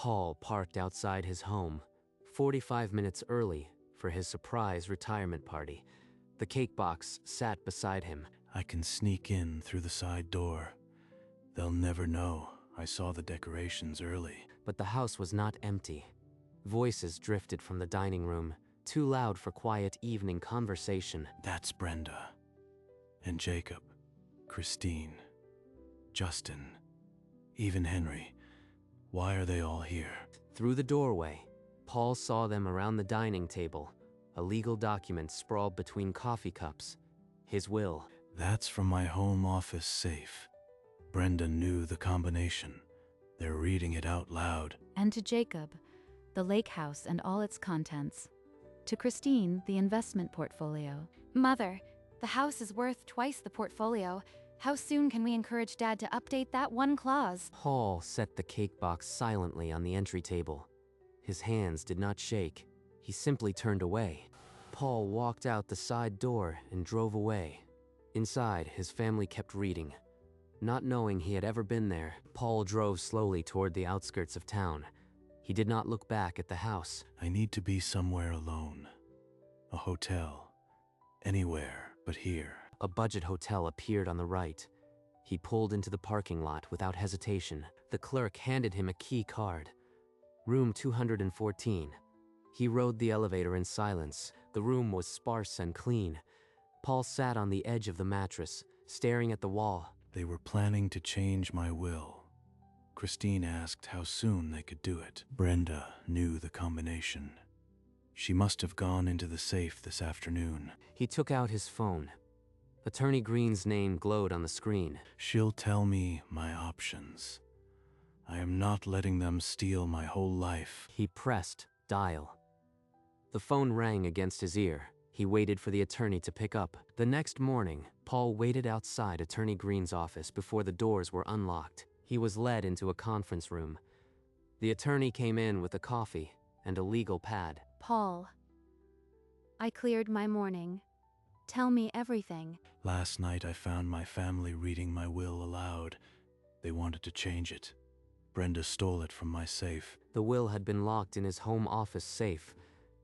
Paul parked outside his home, 45 minutes early for his surprise retirement party. The cake box sat beside him. I can sneak in through the side door. They'll never know I saw the decorations early. But the house was not empty. Voices drifted from the dining room, too loud for quiet evening conversation. That's Brenda. And Jacob, Christine, Justin, even Henry. Why are they all here? Through the doorway, Paul saw them around the dining table, a legal document sprawled between coffee cups. His will. That's from my home office safe. Brenda knew the combination. They're reading it out loud. And to Jacob, the lake house and all its contents. To Christine, the investment portfolio. Mother, the house is worth twice the portfolio. How soon can we encourage Dad to update that one clause? Paul set the cake box silently on the entry table. His hands did not shake. He simply turned away. Paul walked out the side door and drove away. Inside, his family kept reading. Not knowing he had ever been there, Paul drove slowly toward the outskirts of town. He did not look back at the house. I need to be somewhere alone. A hotel. Anywhere but here. A budget hotel appeared on the right. He pulled into the parking lot without hesitation. The clerk handed him a key card. Room 214. He rode the elevator in silence. The room was sparse and clean. Paul sat on the edge of the mattress, staring at the wall. They were planning to change my will. Christine asked how soon they could do it. Brenda knew the combination. She must have gone into the safe this afternoon. He took out his phone. Attorney Green's name glowed on the screen. She'll tell me my options. I am not letting them steal my whole life. He pressed dial. The phone rang against his ear. He waited for the attorney to pick up. The next morning, Paul waited outside Attorney Green's office before the doors were unlocked. He was led into a conference room. The attorney came in with a coffee and a legal pad. Paul, I cleared my morning. Tell me everything. Last night I found my family reading my will aloud. They wanted to change it. Brenda stole it from my safe. The will had been locked in his home office safe.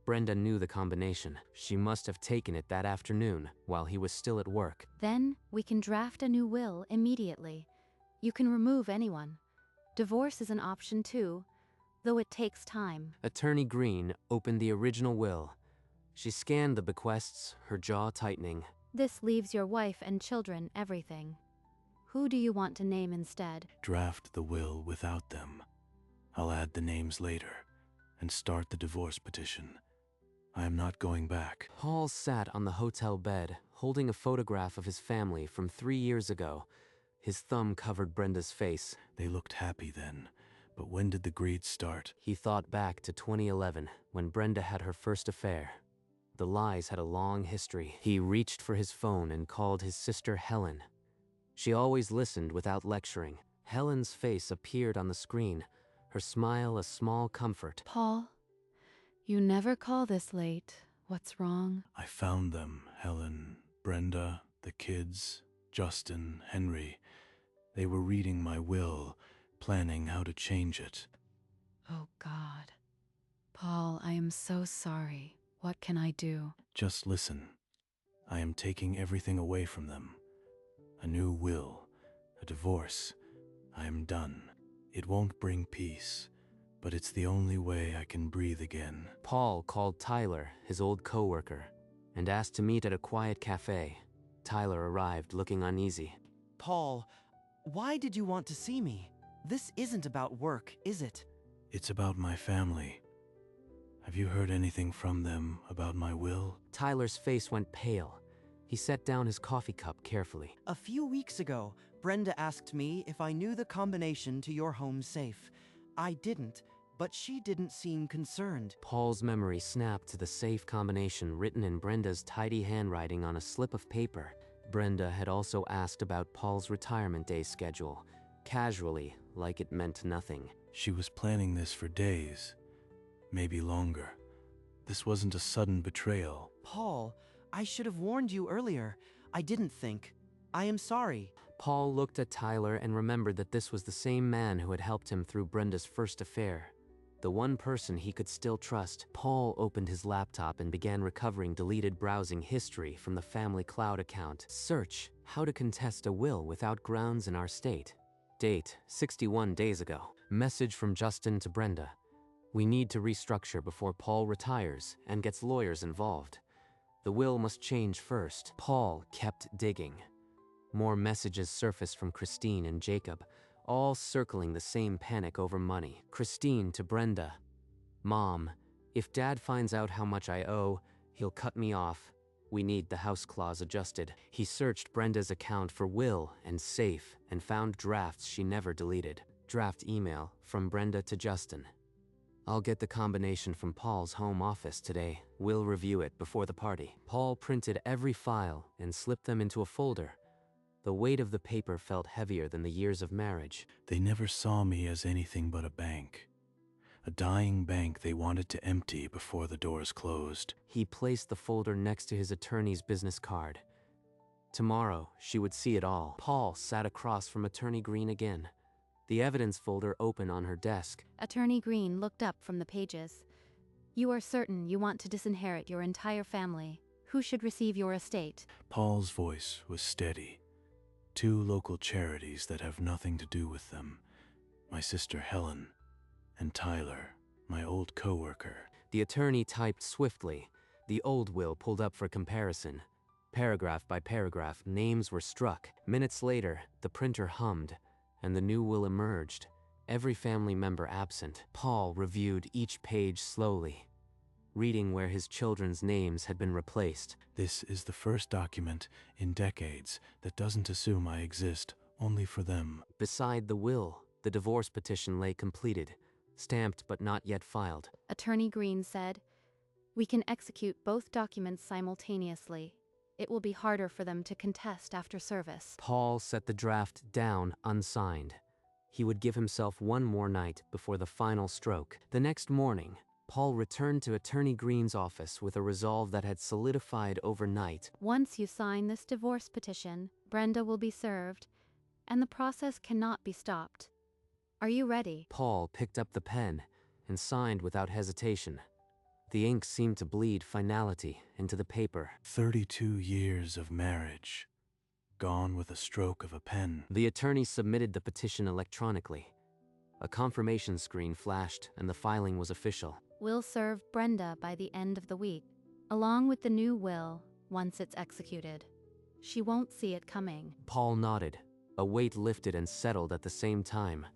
Brenda knew the combination. She must have taken it that afternoon while he was still at work. Then we can draft a new will immediately. You can remove anyone. Divorce is an option too, though it takes time. Attorney Green opened the original will. She scanned the bequests, her jaw tightening. This leaves your wife and children everything. Who do you want to name instead? Draft the will without them. I'll add the names later and start the divorce petition. I am not going back. Paul sat on the hotel bed, holding a photograph of his family from 3 years ago. His thumb covered Brenda's face. They looked happy then, but when did the greed start? He thought back to 2011, when Brenda had her first affair. The lies had a long history. He reached for his phone and called his sister Helen. She always listened without lecturing. Helen's face appeared on the screen, her smile a small comfort. Paul, you never call this late. What's wrong? I found them, Helen, Brenda, the kids, Justin, Henry. They were reading my will, planning how to change it. Oh, God. Paul, I am so sorry. What can I do? Just listen. I am taking everything away from them. A new will, a divorce. I am done. It won't bring peace, but it's the only way I can breathe again. Paul called Tyler, his old coworker, and asked to meet at a quiet cafe. Tyler arrived looking uneasy. Paul, why did you want to see me? This isn't about work, is it? It's about my family. Have you heard anything from them about my will? Tyler's face went pale. He set down his coffee cup carefully. A few weeks ago, Brenda asked me if I knew the combination to your home safe. I didn't, but she didn't seem concerned. Paul's memory snapped to the safe combination written in Brenda's tidy handwriting on a slip of paper. Brenda had also asked about Paul's retirement day schedule, casually, like it meant nothing. She was planning this for days, maybe longer. This wasn't a sudden betrayal. Paul, I should have warned you earlier. I didn't think. I am sorry. Paul looked at Tyler and remembered that this was the same man who had helped him through Brenda's first affair. the one person he could still trust. Paul opened his laptop and began recovering deleted browsing history from the family cloud account. Search, how to contest a will without grounds in our state. Date, 61 days ago. Message from Justin to Brenda. We need to restructure before Paul retires and gets lawyers involved. The will must change first. Paul kept digging. More messages surfaced from Christine and Jacob, all circling the same panic over money. Christine to Brenda. Mom, if Dad finds out how much I owe, he'll cut me off. We need the house clause adjusted. He searched Brenda's account for will and safe and found drafts she never deleted. Draft email from Brenda to Justin. I'll get the combination from Paul's home office today. We'll review it before the party. Paul printed every file and slipped them into a folder. The weight of the paper felt heavier than the years of marriage. They never saw me as anything but a bank. A dying bank they wanted to empty before the doors closed. He placed the folder next to his attorney's business card. Tomorrow, she would see it all. Paul sat across from Attorney Green again, the evidence folder open on her desk. Attorney Green looked up from the pages. You are certain you want to disinherit your entire family. Who should receive your estate? Paul's voice was steady. 2 local charities that have nothing to do with them. My sister Helen and Tyler, my old coworker. The attorney typed swiftly. The old will pulled up for comparison. Paragraph by paragraph, names were struck. Minutes later, the printer hummed, and the new will emerged, every family member absent. Paul reviewed each page slowly, reading where his children's names had been replaced. This is the first document in decades that doesn't assume I exist only for them. Beside the will, the divorce petition lay completed, stamped but not yet filed. Attorney Green said, we can execute both documents simultaneously. It will be harder for them to contest after service. Paul set the draft down unsigned. He would give himself one more night before the final stroke. The next morning, Paul returned to Attorney Green's office with a resolve that had solidified overnight. Once you sign this divorce petition, Brenda will be served, and the process cannot be stopped. Are you ready? Paul picked up the pen and signed without hesitation. The ink seemed to bleed finality into the paper. 32 years of marriage, gone with a stroke of a pen. The attorney submitted the petition electronically. A confirmation screen flashed and the filing was official. Will serve Brenda by the end of the week, along with the new will, once it's executed. She won't see it coming. Paul nodded. A weight lifted and settled at the same time.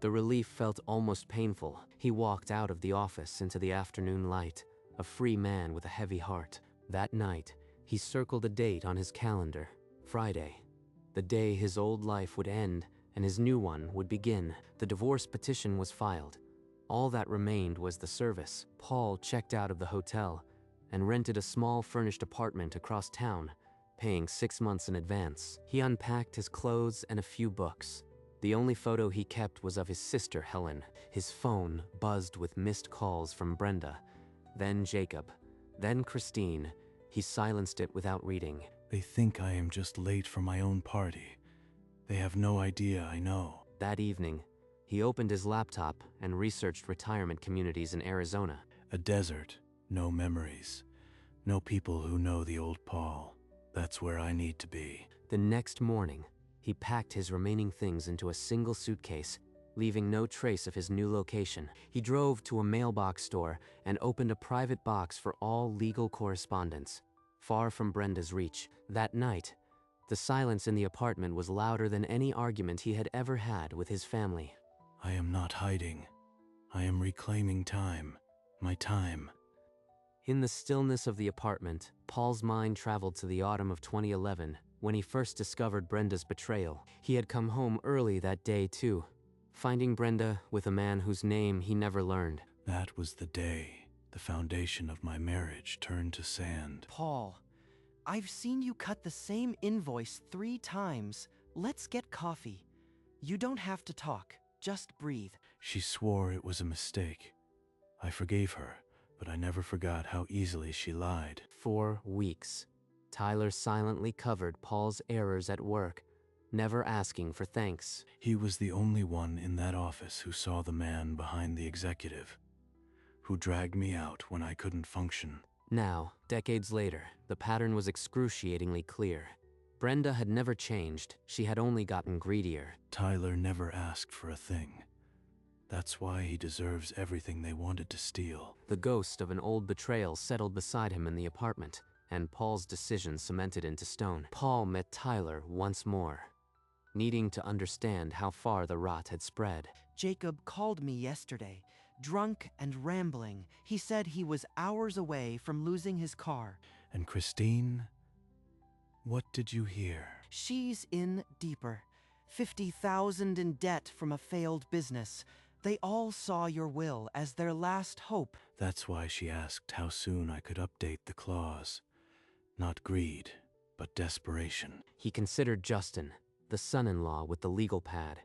The relief felt almost painful. He walked out of the office into the afternoon light, a free man with a heavy heart. That night, he circled a date on his calendar, Friday, the day his old life would end and his new one would begin. The divorce petition was filed. All that remained was the service. Paul checked out of the hotel and rented a small furnished apartment across town, paying 6 months in advance. He unpacked his clothes and a few books. The only photo he kept was of his sister, Helen. His phone buzzed with missed calls from Brenda, then Jacob, then Christine. He silenced it without reading. They think I am just late for my own party. They have no idea I know. That evening, he opened his laptop and researched retirement communities in Arizona. A desert, no memories, no people who know the old Paul. That's where I need to be. The next morning, he packed his remaining things into a single suitcase, leaving no trace of his new location. He drove to a mailbox store and opened a private box for all legal correspondence, far from Brenda's reach. That night, the silence in the apartment was louder than any argument he had ever had with his family. I am not hiding. I am reclaiming time. My time. In the stillness of the apartment, Paul's mind traveled to the autumn of 2011, when he first discovered Brenda's betrayal. He had come home early that day, too, finding Brenda with a man whose name he never learned. That was the day the foundation of my marriage turned to sand. Paul, I've seen you cut the same invoice 3 times. Let's get coffee. You don't have to talk. Just breathe. She swore it was a mistake. I forgave her, but I never forgot how easily she lied. 4 weeks. Tyler silently covered Paul's errors at work, never asking for thanks. He was the only one in that office who saw the man behind the executive. who dragged me out when I couldn't function. Now, decades later, the pattern was excruciatingly clear. Brenda had never changed, she had only gotten greedier. Tyler never asked for a thing. That's why he deserves everything they wanted to steal. The ghost of an old betrayal settled beside him in the apartment, and Paul's decision cemented into stone. Paul met Tyler once more, needing to understand how far the rot had spread. Jacob called me yesterday, drunk and rambling. He said he was hours away from losing his car. And Christine? What did you hear? She's in deeper. 50,000 in debt from a failed business. They all saw your will as their last hope. That's why she asked how soon I could update the clause. Not greed, but desperation. He considered Justin, the son-in-law with the legal pad,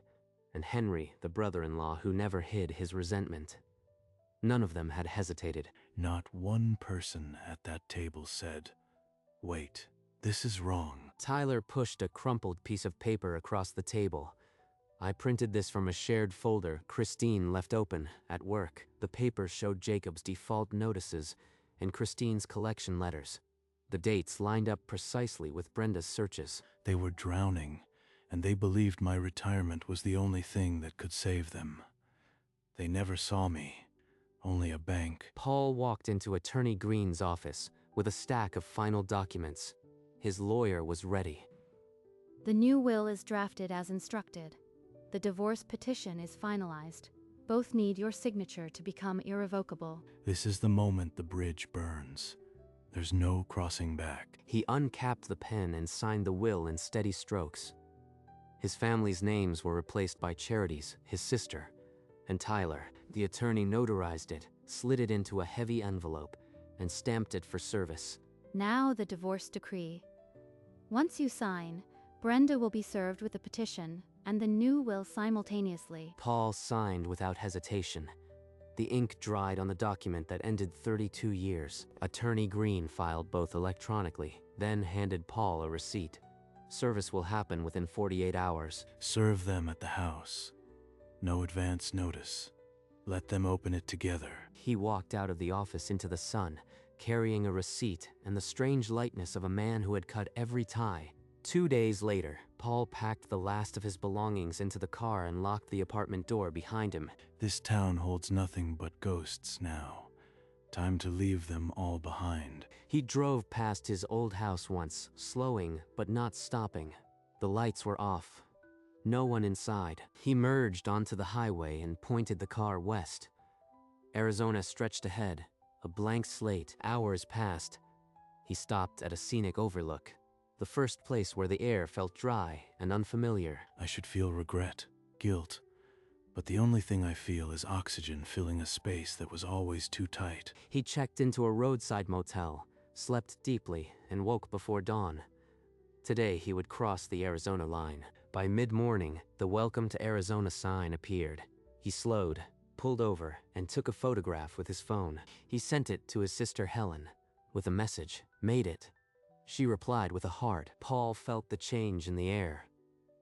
and Henry, the brother-in-law who never hid his resentment. None of them had hesitated. Not one person at that table said, "Wait, this is wrong." Tyler pushed a crumpled piece of paper across the table. I printed this from a shared folder Christine left open at work. The paper showed Jacob's default notices and Christine's collection letters. The dates lined up precisely with Brenda's searches. They were drowning, and they believed my retirement was the only thing that could save them. They never saw me, only a bank. Paul walked into Attorney Green's office with a stack of final documents. His lawyer was ready. The new will is drafted as instructed. The divorce petition is finalized. Both need your signature to become irrevocable. This is the moment the bridge burns. There's no crossing back. He uncapped the pen and signed the will in steady strokes. His family's names were replaced by Charity's, his sister, and Tyler. The attorney notarized it, slid it into a heavy envelope, and stamped it for service. Now the divorce decree. Once you sign, Brenda will be served with the petition and the new will simultaneously. Paul signed without hesitation. The ink dried on the document that ended 32 years. Attorney Green filed both electronically, then handed Paul a receipt. Service will happen within 48 hours. Serve them at the house. No advance notice. Let them open it together. He walked out of the office into the sun, carrying a receipt and the strange lightness of a man who had cut every tie. 2 days later, Paul packed the last of his belongings into the car and locked the apartment door behind him. This town holds nothing but ghosts now. Time to leave them all behind. He drove past his old house once, slowing but not stopping. The lights were off. No one inside. He merged onto the highway and pointed the car west. Arizona stretched ahead, a blank slate. Hours passed. He stopped at a scenic overlook, the first place where the air felt dry and unfamiliar. I should feel regret, guilt, but the only thing I feel is oxygen filling a space that was always too tight. He checked into a roadside motel, slept deeply, and woke before dawn. Today he would cross the Arizona line. By mid-morning, the Welcome to Arizona sign appeared. He slowed, pulled over, and took a photograph with his phone. He sent it to his sister Helen, with a message, "Made it." She replied with a heart. Paul felt the change in the air.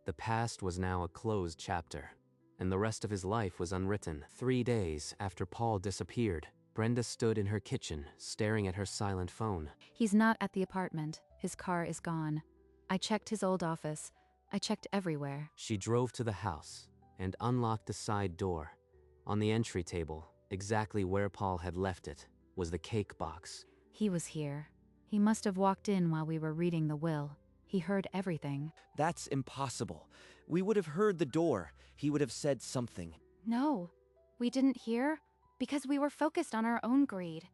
The past was now a closed chapter, and the rest of his life was unwritten. 3 days after Paul disappeared, Brenda stood in her kitchen, staring at her silent phone. He's not at the apartment. His car is gone. I checked his old office. I checked everywhere. She drove to the house and unlocked the side door. On the entry table, exactly where Paul had left it, was the cake box. He was here. He must have walked in while we were reading the will. He heard everything. That's impossible. We would have heard the door. He would have said something. No, we didn't hear because we were focused on our own greed.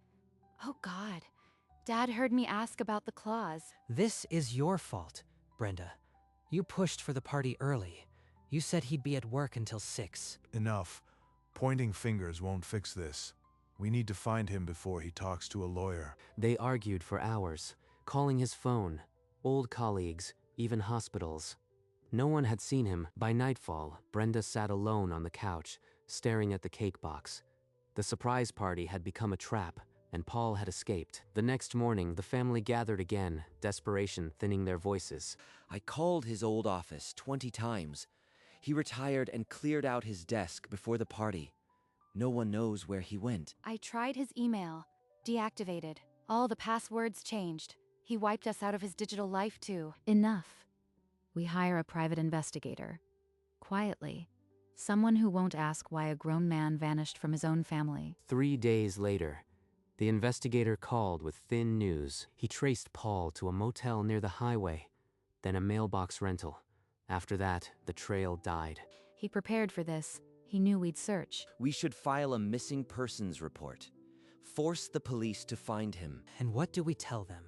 Oh God, Dad heard me ask about the clause. This is your fault, Brenda. You pushed for the party early. You said he'd be at work until 6. Enough. Pointing fingers won't fix this. We need to find him before he talks to a lawyer. They argued for hours, calling his phone, old colleagues, even hospitals. No one had seen him. By nightfall, Brenda sat alone on the couch, staring at the cake box. The surprise party had become a trap, and Paul had escaped. The next morning, the family gathered again, desperation thinning their voices. I called his old office 20 times. He retired and cleared out his desk before the party. No one knows where he went. I tried his email. Deactivated. All the passwords changed. He wiped us out of his digital life too. Enough. We hire a private investigator. Quietly. Someone who won't ask why a grown man vanished from his own family. 3 days later, the investigator called with thin news. He traced Paul to a motel near the highway, then a mailbox rental. After that, the trail died. He prepared for this. He knew we'd search. We should file a missing persons report. Force the police to find him. And what do we tell them?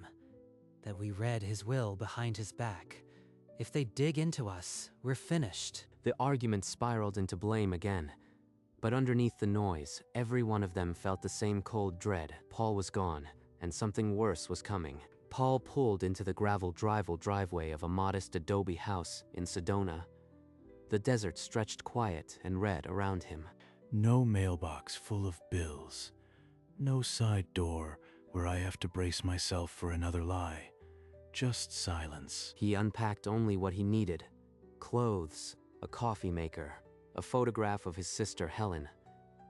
That we read his will behind his back. If they dig into us, we're finished. The argument spiraled into blame again. But underneath the noise, every one of them felt the same cold dread. Paul was gone, and something worse was coming. Paul pulled into the gravel driveway of a modest adobe house in Sedona. The desert stretched quiet and red around him. No mailbox full of bills. No side door where I have to brace myself for another lie. Just silence. He unpacked only what he needed: clothes, a coffee maker, a photograph of his sister Helen.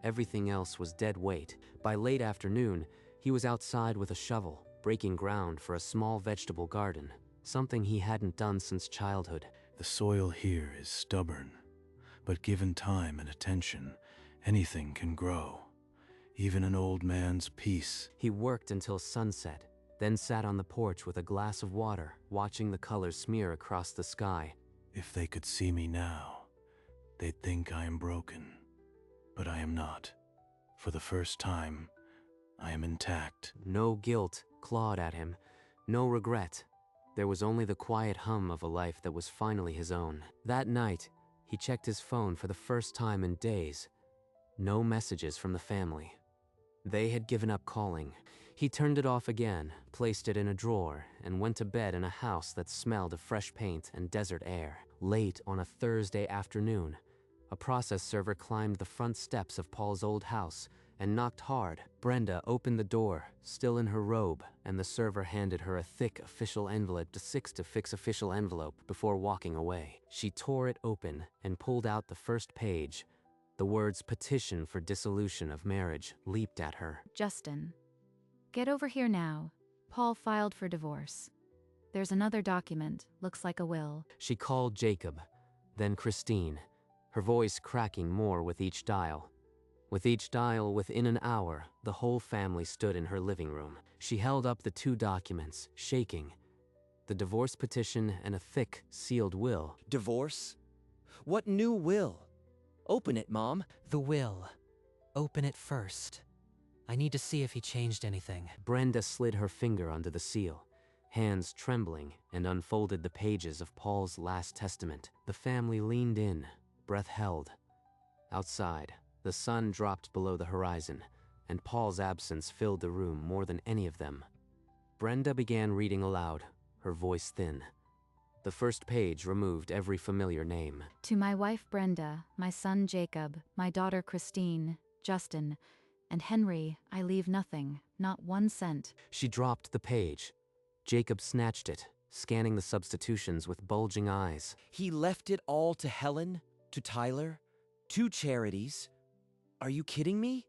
Everything else was dead weight. By late afternoon, he was outside with a shovel, breaking ground for a small vegetable garden, something he hadn't done since childhood. The soil here is stubborn, but given time and attention, anything can grow. Even an old man's peace. He worked until sunset, then sat on the porch with a glass of water, watching the colors smear across the sky. If they could see me now, they'd think I am broken. But I am not. For the first time, I am intact. No guilt clawed at him, no regret. There was only the quiet hum of a life that was finally his own. That night, he checked his phone for the first time in days. No messages from the family. They had given up calling. He turned it off again, placed it in a drawer, and went to bed in a house that smelled of fresh paint and desert air. Late on a Thursday afternoon, a process server climbed the front steps of Paul's old house and knocked hard. Brenda opened the door, still in her robe, and the server handed her a thick official envelope to fix official envelope before walking away. She tore it open and pulled out the first page. The words "petition for dissolution of marriage" leaped at her. Justin. Get over here now. Paul filed for divorce. There's another document, looks like a will. She called Jacob, then Christine, her voice cracking more with each dial. With each dial, within an hour, the whole family stood in her living room. She held up the 2 documents, shaking. The divorce petition and a thick, sealed will. Divorce? What new will? Open it, Mom. The will. Open it first. I need to see if he changed anything. Brenda slid her finger under the seal, hands trembling, and unfolded the pages of Paul's last testament. The family leaned in, breath held. Outside, the sun dropped below the horizon, and Paul's absence filled the room more than any of them. Brenda began reading aloud, her voice thin. The first page removed every familiar name. To my wife Brenda, my son Jacob, my daughter Christine, Justin, and Henry, I leave nothing, not 1 cent. She dropped the page. Jacob snatched it, scanning the substitutions with bulging eyes. He left it all to Helen, to Tyler, 2 charities. Are you kidding me?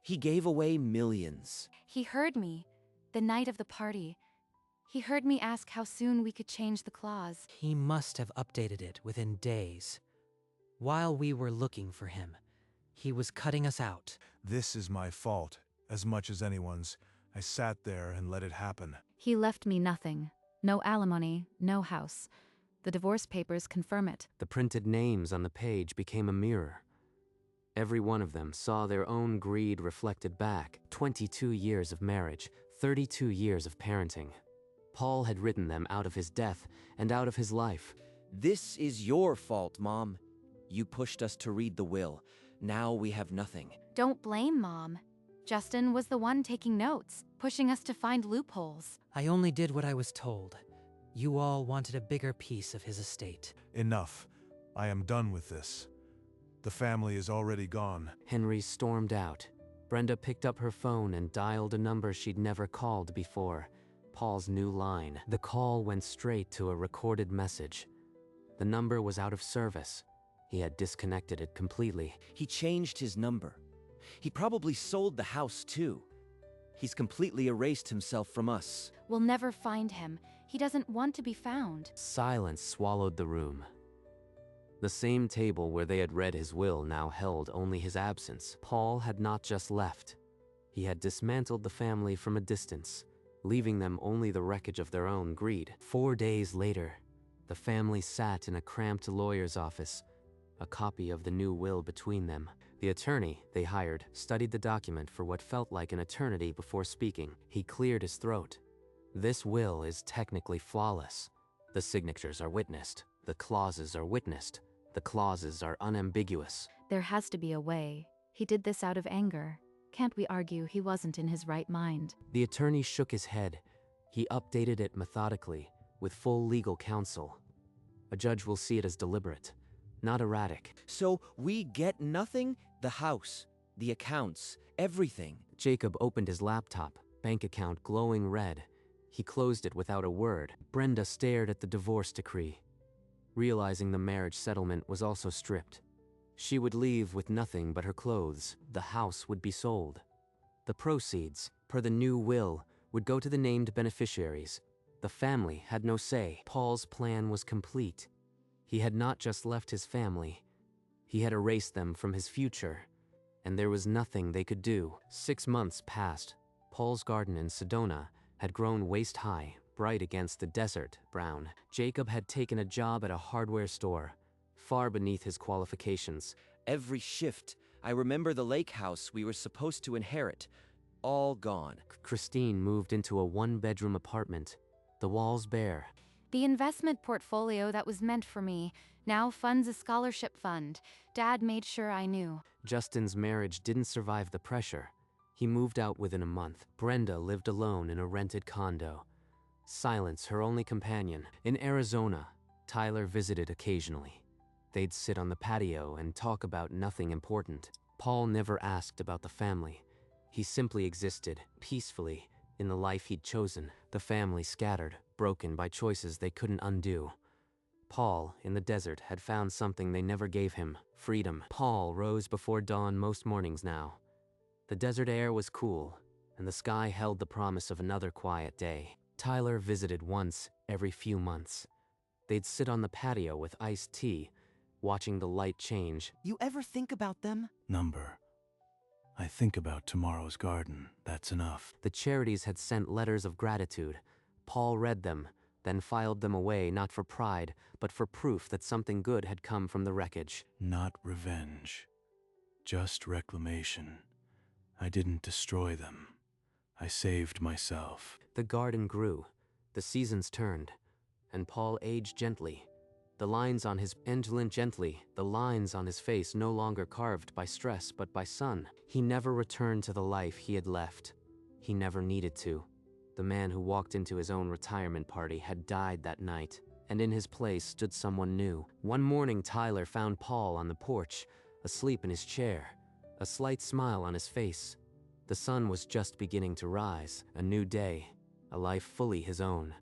He gave away millions. He heard me, the night of the party. He heard me ask how soon we could change the clause. He must have updated it within days. While we were looking for him, he was cutting us out. This is my fault, as much as anyone's. I sat there and let it happen. He left me nothing. No alimony, no house. The divorce papers confirm it. The printed names on the page became a mirror. Every one of them saw their own greed reflected back. 22 years of marriage, 32 years of parenting. Paul had written them out of his death and out of his life. This is your fault, Mom. You pushed us to read the will. Now we have nothing. Don't blame Mom. Justin was the one taking notes, pushing us to find loopholes. I only did what I was told. You all wanted a bigger piece of his estate. Enough. I am done with this. The family is already gone. Henry stormed out. Brenda picked up her phone and dialed a number she'd never called before. Paul's new line. The call went straight to a recorded message. The number was out of service. He had disconnected it completely. He changed his number. He probably sold the house too. He's completely erased himself from us. We'll never find him. He doesn't want to be found. Silence swallowed the room. The same table where they had read his will now held only his absence. Paul had not just left. He had dismantled the family from a distance, leaving them only the wreckage of their own greed. 4 days later, the family sat in a cramped lawyer's office, a copy of the new will between them. The attorney they hired studied the document for what felt like an eternity before speaking. He cleared his throat. This will is technically flawless. The signatures are witnessed. The clauses are witnessed. The clauses are unambiguous. There has to be a way. He did this out of anger. Can't we argue he wasn't in his right mind? The attorney shook his head. He updated it methodically, with full legal counsel. A judge will see it as deliberate, not erratic. So we get nothing? The house, the accounts, everything. Jacob opened his laptop, bank account glowing red. He closed it without a word. Brenda stared at the divorce decree, realizing the marriage settlement was also stripped. She would leave with nothing but her clothes. The house would be sold. The proceeds, per the new will, would go to the named beneficiaries. The family had no say. Paul's plan was complete. He had not just left his family. He had erased them from his future, and there was nothing they could do. 6 months passed. Paul's garden in Sedona had grown waist-high, bright against the desert brown. Jacob had taken a job at a hardware store, far beneath his qualifications. Every shift, I remember the lake house we were supposed to inherit. All gone. Christine moved into a one-bedroom apartment, the walls bare. The investment portfolio that was meant for me now funds a scholarship fund. Dad made sure I knew. Justin's marriage didn't survive the pressure. He moved out within a month. Brenda lived alone in a rented condo. Silence, her only companion. In Arizona, Tyler visited occasionally. They'd sit on the patio and talk about nothing important. Paul never asked about the family. He simply existed, peacefully, in the life he'd chosen. The family scattered, broken by choices they couldn't undo. Paul, in the desert, had found something they never gave him: freedom. Paul rose before dawn most mornings now. The desert air was cool, and the sky held the promise of another quiet day. Tyler visited once every few months. They'd sit on the patio with iced tea, watching the light change. You ever think about them? Number. I think about tomorrow's garden. That's enough. The charities had sent letters of gratitude. Paul read them, then filed them away, not for pride, but for proof that something good had come from the wreckage. Not revenge. Just reclamation. I didn't destroy them. I saved myself. The garden grew. The seasons turned. And Paul aged gently. The lines on his face no longer carved by stress but by sun. He never returned to the life he had left. He never needed to. The man who walked into his own retirement party had died that night, and in his place stood someone new. One morning, Tyler found Paul on the porch, asleep in his chair, a slight smile on his face. The sun was just beginning to rise, a new day, a life fully his own.